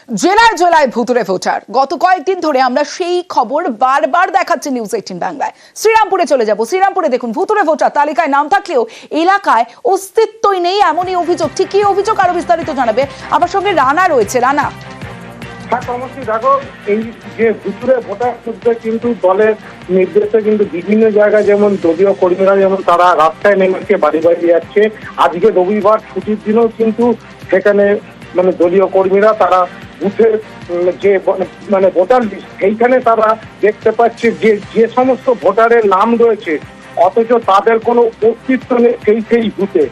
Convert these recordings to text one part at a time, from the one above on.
জেলায় জেলায় ভুতুড়ে ভোটার। গত কয়েকদিন ধরে আমরা সেই খবর বারবার দেখাচ্ছি নিউজ 18 বাংলায়। শ্রীরামপুরে চলে যাব। শ্রীরামপুরে দেখুন, ভুতুড়ে ভোটার তালিকায় নাম থাকলেও এলাকায় অস্তিত্বই নেই, এমনই অভিযোগ। ঠিক কি অভিযোগ, আরো বিস্তারিত জানাবে আমার সঙ্গে রানা রয়েছে। রানা, দেখো, এই যে ভুতুড়ে ভোটার যুদ্ধে কিন্তু দলের নির্দেশে কিন্তু বিভিন্ন জায়গায় যেমন দলীয় কর্মীরা যেমন তারা রাস্তায় নেমেছে, বাড়ি বাড়ি যাচ্ছে। আজকে রবিবার ছুটির দিনেও কিন্তু সেখানে মানে দলীয় কর্মীরা তারা বুথের যে মানে ভোটার লিস্ট সেইখানে তারা দেখতে পাচ্ছে যে যে সমস্ত ভোটারের নাম রয়েছে অথচ তাদের কোনো অস্তিত্ব নেই সেই বুথে,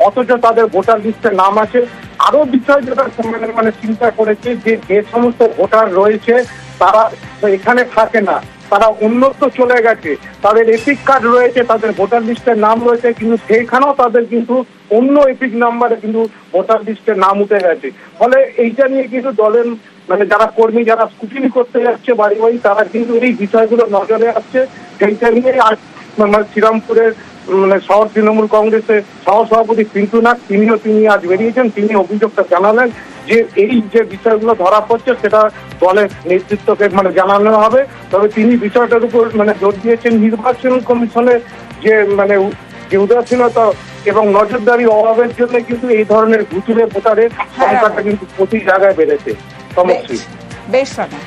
অথচ তাদের ভোটার লিস্টে নাম আছে। আরো বিষয় যেটা মানে চিন্তা করেছে যে যে সমস্ত ভোটার রয়েছে তারা এখানে থাকে না, তারা অন্যত্র চলে গেছে, তাদের এপিক কার্ড রয়েছে, তাদের ভোটার লিস্টের নাম রয়েছে, কিন্তু সেইখানেও তাদের কিন্তু অন্য এপিক নাম্বারে কিন্তু ভোটার লিস্টের নাম উঠে গেছে। ফলে এইটা নিয়ে কিন্তু দলের মানে যারা কর্মী যারা স্কুটিনি করতে যাচ্ছে বাড়ি বাড়ি, তারা কিন্তু এই বিষয়গুলো নজরে আসছে। সেইটা নিয়ে আজ মানে শ্রীরামপুরের মানে শহর তৃণমূল কংগ্রেসের সহসভাপতি পিন্টু নাথ তিনি আজ বেরিয়েছেন। তিনি অভিযোগটা জানালেন যে এই যে বিষয়গুলো ধরা পড়ছে সেটা দলের নেতৃত্বকে মানে জানানো হবে। তবে তিনি বিষয়টার উপর মানে জোর দিয়েছেন নির্বাচন কমিশনের যে মানে যে উদাসীনতা এবং নজরদারি অভাবের জন্য কিন্তু এই ধরনের ভুতুড়ে ভোটারের সংখ্যাটা কিন্তু প্রতি জায়গায় বেড়েছে। বেশ রানা,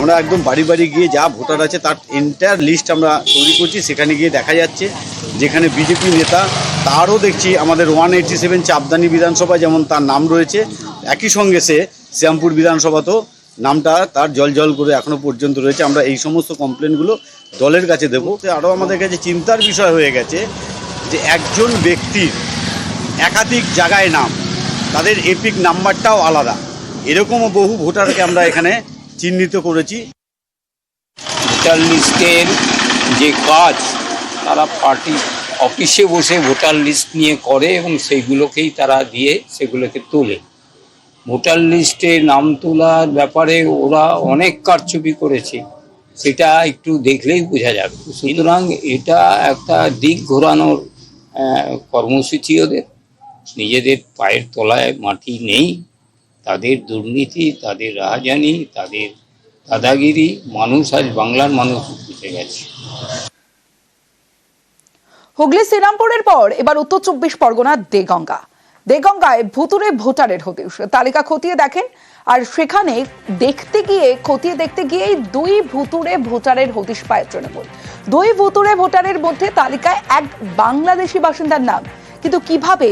আমরা একদম বাড়ি বাড়ি গিয়ে যা ভোটার আছে তার এন্টায়ার লিস্ট আমরা তৈরি করছি। সেখানে গিয়ে দেখা যাচ্ছে যেখানে বিজেপি নেতা তারও দেখছি আমাদের 187 চাপদানি বিধানসভা যেমন তার নাম রয়েছে, একই সঙ্গে সে শ্রীরামপুর বিধানসভাতেও নামটা তার জল করে এখনো পর্যন্ত রয়েছে। আমরা এই সমস্ত কমপ্লেনগুলো দলের কাছে দেবো। আরও আমাদের কাছে চিন্তার বিষয় হয়ে গেছে যে একজন ব্যক্তির একাধিক জায়গায় নাম, তাদের এপিক নাম্বারটাও আলাদা, এরকমও বহু ভোটারকে আমরা এখানে চিহ্নিত করেছি। ভোটার লিস্টের যে কাজ তারা পার্টি অফিসে বসে ভোটার লিস্ট নিয়ে করে এবং সেইগুলোকেই তারা দিয়ে সেগুলোকে তোলে। ভোটার লিস্টে নাম তোলার ব্যাপারে ওরা অনেক কারচুপি করেছে, সেটা একটু দেখলেই বোঝা যাবে। সুতরাং এটা একটা দিক ঘোরানোর কর্মসূচি ওদের। নিজেদের পায়ের তলায় মাটি নেই, তাদের দুর্নীতি, তাদের রাহাজানি, তাদের দাদাগিরি মানুষ আজ বাংলার মানুষ বুঝে গেছে। হুগলি শ্রীরামপুরের পর এবার উত্তর 24 পরগনার দেগঙ্গায় ভুতুড়ে ভোটারের হদিশ তালিকা খতিয়ে দেখেন। আর সেখানে খতিয়ে দেখতে গিয়ে দুই ভুতুড়ে ভোটারের হদিশ পায় তৃণমূল। দুই ভুতুড়ে ভোটারের মধ্যে তালিকায় এক বাংলাদেশি বাসিন্দার নাম। কিন্তু কিভাবে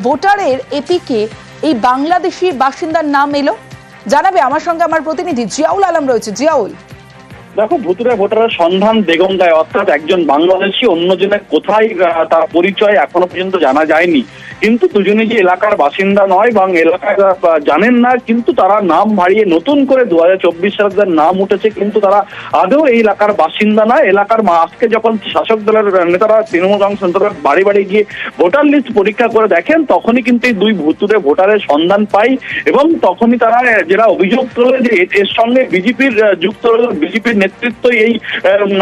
ভোটারের এপিকে এই বাংলাদেশি বাসিন্দার নাম এলো জানাবে আমার সঙ্গে আমার প্রতিনিধি জিয়াউল আলম রয়েছে। জিয়াউল, দেখো, ভুতুড়ে ভোটারের সন্ধান দেগঙ্গায়, অর্থাৎ একজন বাংলাদেশি অন্যজনের কোথায় তার পরিচয় এখনো পর্যন্ত জানা যায়নি। কিন্তু দুজনে যে এলাকার বাসিন্দা নয় বা এলাকায় জানেন না, কিন্তু তারা নাম হারিয়ে নতুন করে 2024 সালে তাদের নাম উঠেছে, কিন্তু তারা আদৌ এই এলাকার বাসিন্দা নয়। এলাকার আজকে যখন শাসক দলের নেতারা তৃণমূল কংগ্রেস বাড়ি বাড়ি গিয়ে ভোটার লিস্ট পরীক্ষা করে দেখেন, তখনই কিন্তু এই দুই ভুতুড়ে ভোটারের সন্ধান পায় এবং তখনই তারা যারা অভিযোগ করলেন যে এর সঙ্গে বিজেপির যুক্ত বিজেপির নেতৃত্ব এই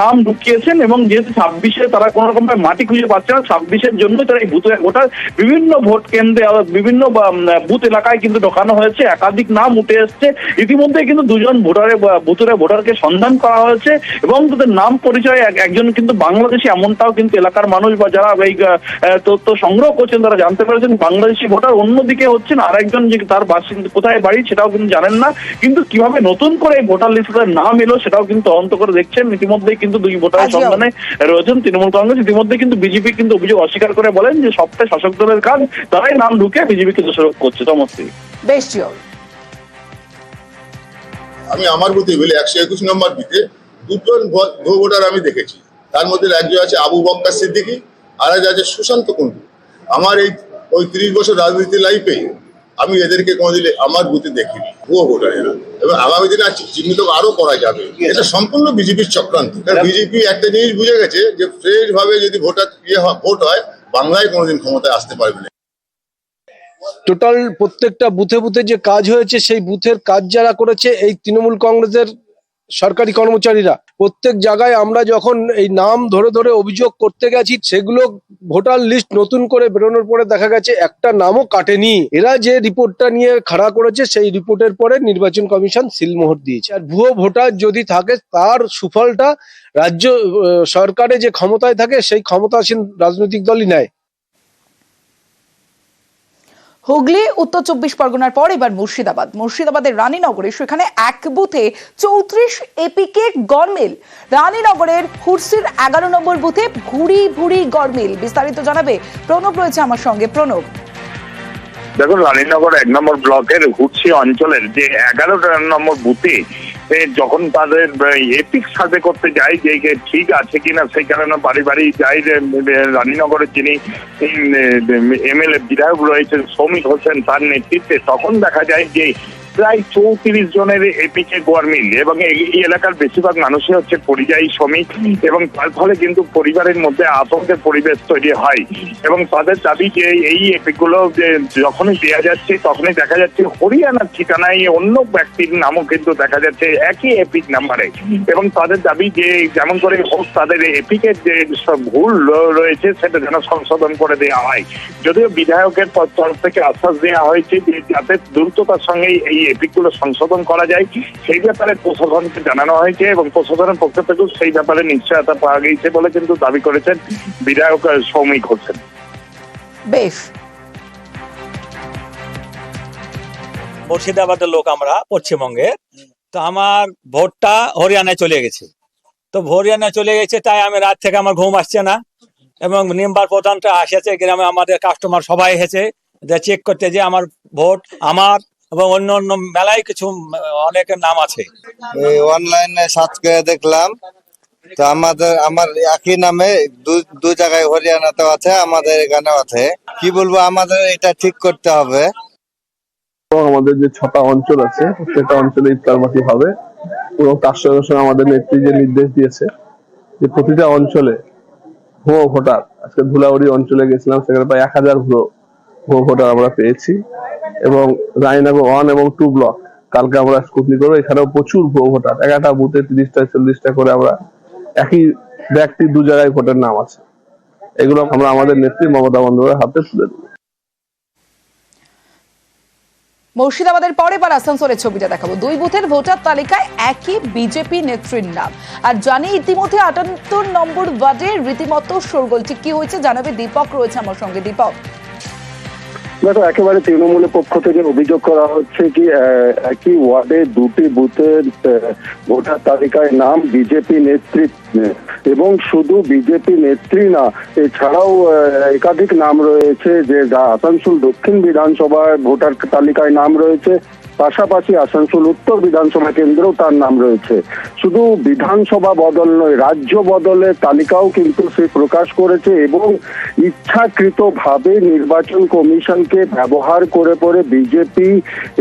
নাম ঢুকিয়েছেন এবং যেহেতু 26-এ তারা কোন রকম মাটি খুঁজে পাচ্ছে না, 26-এর জন্য তারা এই ভুতুড়ে ভোটার বিভিন্ন ভোট কেন্দ্রে বিভিন্ন বুথ এলাকায় কিন্তু ঢোকানো হয়েছে। একাধিক নাম উঠে এসছে। ইতিমধ্যে কিন্তু দুজন ভুতুড়ে ভোটারকে সন্ধান করা হয়েছে এবং তাদের নাম পরিচয় একজন কিন্তু বাংলাদেশি, এমনটাও কিন্তু এলাকার মানুষ বা যারা এই তথ্য সংগ্রহ করছেন তারা জানতে পেরেছেন। বাংলাদেশি ভোটার অন্যদিকে হচ্ছেন আরেকজন, যে তার বাসিন্দা কোথায় বাড়ি সেটাও কিন্তু জানেন না। কিন্তু কিভাবে নতুন করে এই ভোটার লিস্টে নাম এলো সেটাও কিন্তু তদন্ত করে দেখছেন। ইতিমধ্যেই কিন্তু দুই ভোটারের সন্ধানে রয়েছেন তৃণমূল কংগ্রেস। ইতিমধ্যে কিন্তু বিজেপি কিন্তু অভিযোগ অস্বীকার করে বলেন যে সবটাই শাসক দলের কাজ, তারাই নাম ঢুকে বিজেপিকে দোষারোপ করছে। আমি আমার বুথে বলি 121 নম্বর বুথে দুজন ভোটার আমি দেখেছি। তার মধ্যে একজন আছে আবু বক্কর সিদ্দিকী, আর একজন আছে সুশান্ত কুন্ডু। আমার ওই 30 বছর রাজনীতি লাইফে আমি এদেরকে কোনোদিন আমার বুথে দেখিনি ভুয়ো ভোটার এরা, এবং আগামী দিনে চিহ্নিত আরো করা যাবে। এটা সম্পূর্ণ বিজেপির চক্রান্ত। বিজেপি একটা জিনিস বুঝে গেছে যে ফ্রেশ ভাবে যদি ভোট হয় বাংলায় কোনোদিন ক্ষমতায় আসতে পারবে না। টোটাল প্রত্যেকটা বুথে বুথে যে কাজ হয়েছে সেই বুথের কাজ যারা করেছে এই তৃণমূল কংগ্রেসের সরকারি কর্মচারীরা প্রত্যেক জায়গায় আমরা যখন এই নাম ধরে ধরে অভিযোগ করতে গেছি, সেগুলো ভোটার লিস্ট নতুন করে বেরোনোর পরে দেখা গেছে একটা নামও কাটেনি। এরা যে রিপোর্টটা নিয়ে খাড়া করেছে সেই রিপোর্টের পরে নির্বাচন কমিশন সিলমোহর দিয়েছে। আর ভুয়ো ভোটার যদি থাকে তার সুফলটা রাজ্য সরকারে যে ক্ষমতায় থাকে সেই ক্ষমতাসীন রাজনৈতিক দলই নেয়। হুগলি, উত্তর 24 পরগনার পর এবার মুর্শিদাবাদের রানীনগরে সেখানে এক বুথে 34 এপিকে গরমিল। রানীনগরের হুরসির 11 নম্বর বুথে ভুরি ভুরি গরমিল। বিস্তারিত জানাবে প্রণব, রয়েছে আমার সঙ্গে। প্রণব, দেখুন, রানীনগর 1 নম্বর ব্লকের হুরসি অঞ্চলের যে 11 নম্বর বুথে যখন তাদের এপিক সার্ভে করতে যায় যে ঠিক আছে কিনা, সেই কারণে বাড়ি বাড়ি যাই রানীনগরের যিনি এমএলএ বিধায়ক রয়েছেন সৌমিক হোসেন, তার নেতৃত্বে, তখন দেখা যায় যে প্রায় 34 জনের এপিকে গরমিল এবং এই এলাকার বেশিরভাগ মানুষই হচ্ছে পরিযায়ী শ্রমিক এবং তার ফলে কিন্তু পরিবারের মধ্যে আতঙ্কের পরিবেশ তৈরি হয় এবং তাদের দাবি যে এই এপিকগুলো যখনই দেওয়া যাচ্ছে তখনই দেখা যাচ্ছে হরিয়ানার ঠিকানায় অন্য ব্যক্তির নামও কিন্তু দেখা যাচ্ছে একই এপিক নাম্বারে এবং তাদের দাবি যে যেমন করে হোক তাদের এপিকের যে ভুল রয়েছে সেটা যেন সংশোধন করে দেওয়া হয়। যদিও বিধায়কের তরফ থেকে আশ্বাস দেওয়া হয়েছে যে যাতে দ্রুততার সঙ্গে এই এপিকগুলো সংশোধন করা যায় সেই ব্যাপারে প্রশাসনকে জানানো হয়েছে এবং প্রশাসনের পক্ষ থেকেও সেই ব্যাপারে নিশ্চয়তা পাওয়া গিয়েছে বলে কিন্তু দাবি করেছেন বিধায়ক সৌমিক হোসেন। বেশ, মুর্শিদাবাদের লোক আমরা, পশ্চিমবঙ্গে। তো আমার ভোটটা হরিয়ানায় চলে গেছে, তাই আমি রাত থেকে আমার ঘুম আসছে না এবং মেম্বার প্রধানটা আসেছে গ্রামে, আমাদের কাস্টমার সবাই এসেছে চেক করতে যে আমার ভোট আমার এবং অন্য অন্য মেলায় কিছু অনেকের নাম আছে। অনলাইনে সার্চ করে দেখলাম তো আমার একই নামে দু জায়গায় হরিয়ানাতেও আছে, আমাদের এখানেও আছে। কি বলবো, আমাদের এটা ঠিক করতে হবে। আমাদের যে 6টা অঞ্চল আছে সেটা অঞ্চলে ইফতারবাতি হবে এবং তার সঙ্গে সঙ্গে আমাদের নেত্রী যে নির্দেশ দিয়েছে যে প্রতিটা অঞ্চলে ভুয়ো ভোটার, আজকে ধুলাউড়ি অঞ্চলে গেছিলাম, সেখানে প্রায় 1000 ভুয়ো ভোটার আমরা পেয়েছি এবং রানীনগর 1 এবং 2 ব্লক কালকে আমরা স্কুটনি করবো, এখানেও প্রচুর ভুয়ো ভোটার। একটা বুথে 30টা 40টা করে আমরা একই ব্যক্তির 2 জায়গায় ভোটের নাম আছে। এগুলো আমরা আমাদের নেত্রী মমতা বন্দ্যোপাধ্যায়ের হাতে তুলে দেবো। মুর্শিদাবাদের পর এবার আসানসোলের ছবিটা দেখাবো। 2 বুথের ভোটার তালিকায় একই বিজেপি নেত্রীর নাম। আর জানি ইতিমধ্যে 78 নম্বর ওয়ার্ডে রীতিমতো শোরগোল। ঠিক কি হয়েছে জানাবে দীপক, রয়েছে আমার সঙ্গে। দীপক, দেখো, একেবারে তৃণমূলের পক্ষ থেকে অভিযোগ করা হচ্ছে কি একই ওয়ার্ডে 2টি বুথের ভোটার তালিকায় নাম বিজেপি নেত্রী এবং শুধু বিজেপি নেত্রী না, এছাড়াও একাধিক নাম রয়েছে যে আসানসোল দক্ষিণ বিধানসভার ভোটার তালিকায় নাম রয়েছে, পাশাপাশি আসানসোল উত্তর বিধানসভা কেন্দ্রেও তার নাম রয়েছে। শুধু বিধানসভা বদল নয়, রাজ্য বদলের তালিকাও কিন্তু সে প্রকাশ করেছে এবং ইচ্ছাকৃতভাবে নির্বাচন কমিশনকে ব্যবহার করে বিজেপি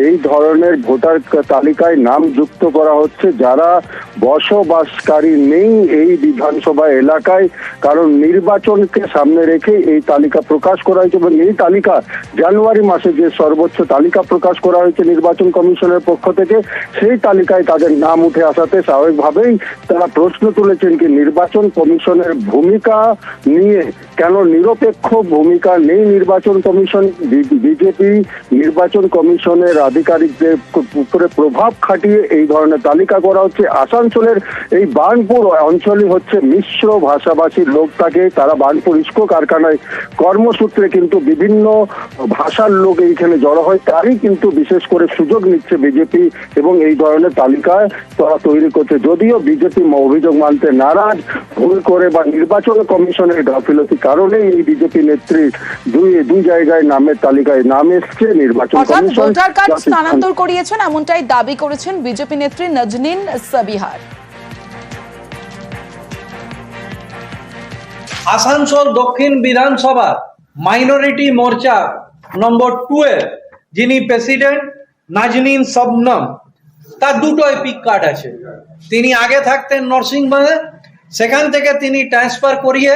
এই ধরনের ভোটার তালিকায় নাম যুক্ত করা হচ্ছে যারা বসবাসকারী নেই এই বিধানসভা এলাকায়। কারণ নির্বাচনকে সামনে রেখে এই তালিকা প্রকাশ করা হয়েছে এবং এই তালিকা জানুয়ারি মাসে যে সর্বোচ্চ তালিকা প্রকাশ করা হয়েছে নির্বাচন কমিশনের পক্ষ থেকে, সেই তালিকায় তাদের নাম উঠে আসাতে স্বাভাবিকভাবেই তারা প্রশ্ন তুলেছেন কি নির্বাচন কমিশনের ভূমিকা নিয়ে, কেন নিরপেক্ষ ভূমিকা নেই নির্বাচন কমিশন? বিজেপি নির্বাচন কমিশনের আধিকারিকদের উপরে প্রভাব খাটিয়ে এই ধরনের তালিকা করা হচ্ছে। আসানসোলের এই বার্নপুর অঞ্চলই হচ্ছে মিশ্র ভাষাভাষীর লোক থাকে, তারা বার্নপুর ইস্কো কারখানায় কর্মসূত্রে কিন্তু বিভিন্ন ভাষার লোক এইখানে জড়ো হয়, তারই কিন্তু বিশেষ করে সুযোগ নিচ্ছে বিজেপি এবং এই ধরনের তালিকায় তারা তৈরি করছে। যদিও বিজেপি অভিযোগ মানতে নারাজ, ভুল করে বা নির্বাচন কমিশনের গাফিলতির কারণে এই বিজেপি নেত্রীর দুই জায়গায় নামের তালিকায় নাম এসছে নির্বাচন কমিশন। ভোটার কার্ড স্থানান্তর করিয়েছেন এমনটাই দাবি করেছেন বিজেপি নেত্রী নজনীন সাবিহার। আসানসোল দক্ষিণ বিধানসভা মাইনরিটি মোর্চা নম্বর 2 এর যিনি প্রেসিডেন্ট নাজনীন শবনম, তার 2টো এপিক কার্ড আছে। তিনি আগে থাকতেন নরসিংদীতে, সেখান থেকে তিনি ট্রান্সফার করিয়ে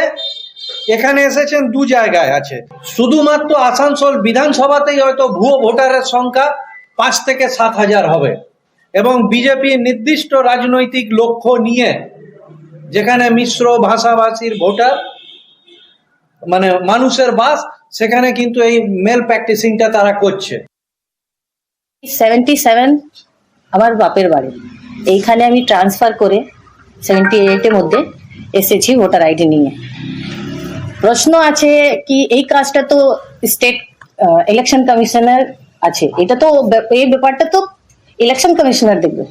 এখানে এসেছেন 2 জায়গায় আছে। শুধুমাত্র আসানসোল বিধানসভাতেই হয়তো ভুয়ো ভোটারের সংখ্যা 5 থেকে 7 হাজার হবে এবং বিজেপি নির্দিষ্ট রাজনৈতিক লক্ষ্য নিয়ে যেখানে মিশ্র ভাষাভাষীর ভোটার মানে মানুষের বাস, সেখানে কিন্তু এই মেল প্র্যাকটিসিংটা তারা করছে। 77 আমার বাপের বাড়ি, এইখানে আমি ট্রান্সফার করে 78-এর মধ্যে এসেছি ভোটার আইডি নিয়ে। প্রশ্ন আছে কি এই কাজটা তো স্টেট ইলেকশন কমিশনার আছে, এটা তো এই ব্যাপারটা তো ইলেকশন কমিশনার দেখবে,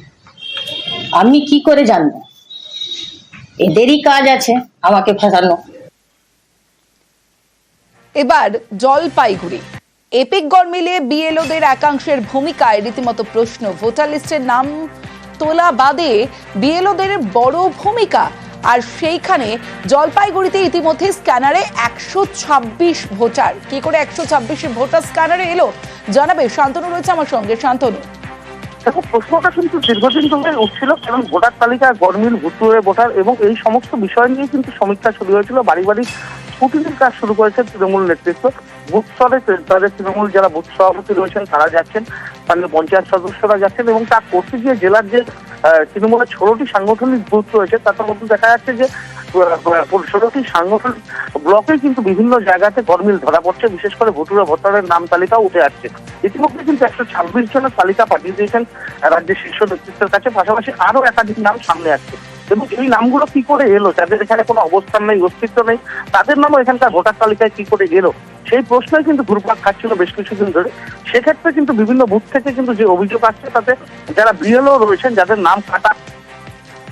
আমি কি করে জানবো? এদেরই কাজ আছে আমাকে ফাঁসানো। এবার জলপাইগুড়ি এপিকগড় মিলে বিএলওদের একাংশের ভূমিকায় রীতিমতো প্রশ্ন। ভোটার লিস্টের নাম তোলা বাদে বিএলওদের বড় ভূমিকা, আর সেইখানে জলপাইগুড়িতে ইতিমধ্যে স্ক্যানারে 126 ভোটার। কি করে 126 ভোটার স্ক্যানারে এলো জানাবে শান্তনু, রয়েছে আমার সঙ্গে। শান্তনু, দেখো, প্রশ্নটা কিন্তু দীর্ঘদিন ধরে উঠছিল, কারণ ভোটার তালিকা, গরমিল, ভুতুড়ে ভোটার এবং এই সমস্ত বিষয় নিয়ে কিন্তু সমীক্ষা শুরু হয়েছিল। বাড়ি বাড়ি স্কুটির কাজ শুরু করেছে তৃণমূল নেতৃত্ব। বুথ স্তরে তাদের তৃণমূল যারা বুথ সভাপতি রয়েছেন তারা যাচ্ছেন, স্থানীয় পঞ্চায়েত সদস্যরা যাচ্ছেন, এবং তা করতে গিয়ে জেলার যে তৃণমূলের 16টি সাংগঠনিক বুথ রয়েছে তার মধ্যে দেখা যাচ্ছে যে 16টি সাংগঠনিক ব্লকে কিন্তু বিভিন্ন জায়গাতে গরমিল ধরা পড়ছে। বিশেষ করে ভুতুড়ে ভোটারের নাম তালিকাও উঠে আসছে। ইতিমধ্যে কিন্তু 126 জনের তালিকা পাঠিয়ে দিয়েছেন রাজ্যের শীর্ষ নেতৃত্বের কাছে, পাশাপাশি আরো একাধিক নাম সামনে আসছে। এবং এই নামগুলো কি করে এলো, যাদের এখানে কোনো অবস্থান নেই, অস্তিত্ব নেই, তাদের নামও এখানকার ভোটার তালিকায় কি করে এলো, সেই প্রশ্নই কিন্তু ঘুরপাক খাচ্ছিল বেশ কিছুদিন ধরে। সেক্ষেত্রে কিন্তু বিভিন্ন বুথ থেকে কিন্তু যে অভিযোগ আসছে তাতে যারা বিএলও রয়েছেন, যাদের নাম কাটা,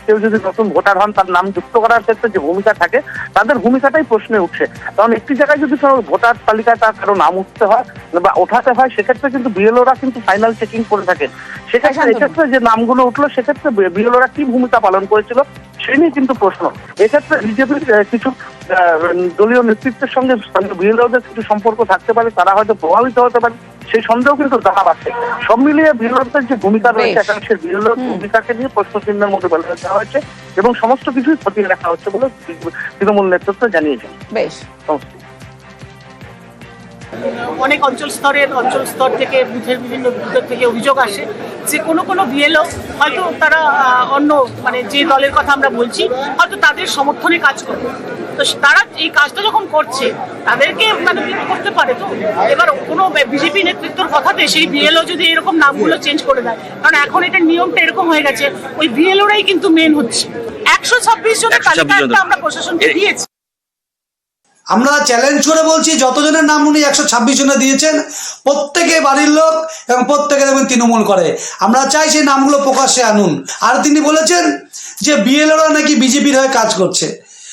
কেউ যদি নতুন ভোটার হন তার নাম যুক্ত করার ক্ষেত্রে যে ভূমিকা থাকে, তাদের ভূমিকাটাই প্রশ্নে উঠছে। কারণ একটি জায়গায় যদি কোনো ভোটার তালিকায় তার কারো নাম উঠতে হয় বা ওঠাতে হয়, সেক্ষেত্রে কিন্তু বিএলওরা কিন্তু ফাইনাল চেকিং করে থাকেন। সেক্ষেত্রে এক্ষেত্রে যে নামগুলো উঠলো, সেক্ষেত্রে বিএলওরা কি ভূমিকা পালন করেছিল সে নিয়ে কিন্তু প্রশ্ন। এক্ষেত্রে বিজেপির কিছু দলীয় নেতৃত্বের সঙ্গে বিএলওদের কিছু সম্পর্ক থাকতে পারে, তারা হয়তো প্রভাবিত হতে পারে, সেই সন্দেহ কিন্তু জানা পাচ্ছে। সব মিলিয়ে বিএলওদের যে ভূমিকা রয়েছে, একাংশের বিএলওর ভূমিকাকে নিয়ে প্রশ্ন চিহ্নের মধ্যে ফেলে দেওয়া হয়েছে এবং সমস্ত কিছুই খতিয়ে দেখা হচ্ছে বলে তৃণমূল নেতৃত্ব জানিয়েছেন। বেশ, অনেক অঞ্চল স্তর থেকে বুথের বিভিন্ন বুথের থেকে অভিযোগ আসে যে কোনো বিএলও হয়তো তারা অন্য মানে যে দলের কথা আমরা বলছি হয়তো তাদের সমর্থনে কাজ করবে, তো তারা এই কাজটা যখন করছে তাদেরকে ম্যানিপুলেট করতে পারে। তো এবার কোনো বিজেপি নেতৃত্বের কথাতে সেই বিএলও যদি এরকম নামগুলো চেঞ্জ করে দেয়, কারণ এখন এটার নিয়মটা এরকম হয়ে গেছে, ওই বিএলওরাই কিন্তু মেন হচ্ছে। 126 জনের তালিকা আমরা প্রশাসনকে দিয়েছি। আমরা চ্যালেঞ্জ করে বলছি, যতজনের নাম উনি 126 জনে দিয়েছেন প্রত্যেকে বাড়ির লোক এবং প্রত্যেকে দেখবেন তৃণমূল করে। আমরা চাই সেই নামগুলো প্রকাশ্যে আনুন। আর তিনি বলেছেন যে বিএলওরা নাকি বিজেপির হয়ে কাজ করছে।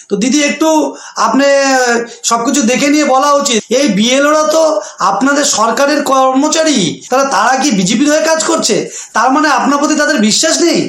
তো দিদি একটু আপনি সবকিছু দেখে নিয়ে বলা উচিত, এই বিএলওরা তো আপনাদের সরকারের কর্মচারী, তারা কি বিজেপির হয়ে কাজ করছে? তার মানে আপনার প্রতি তাদের বিশ্বাস নেই?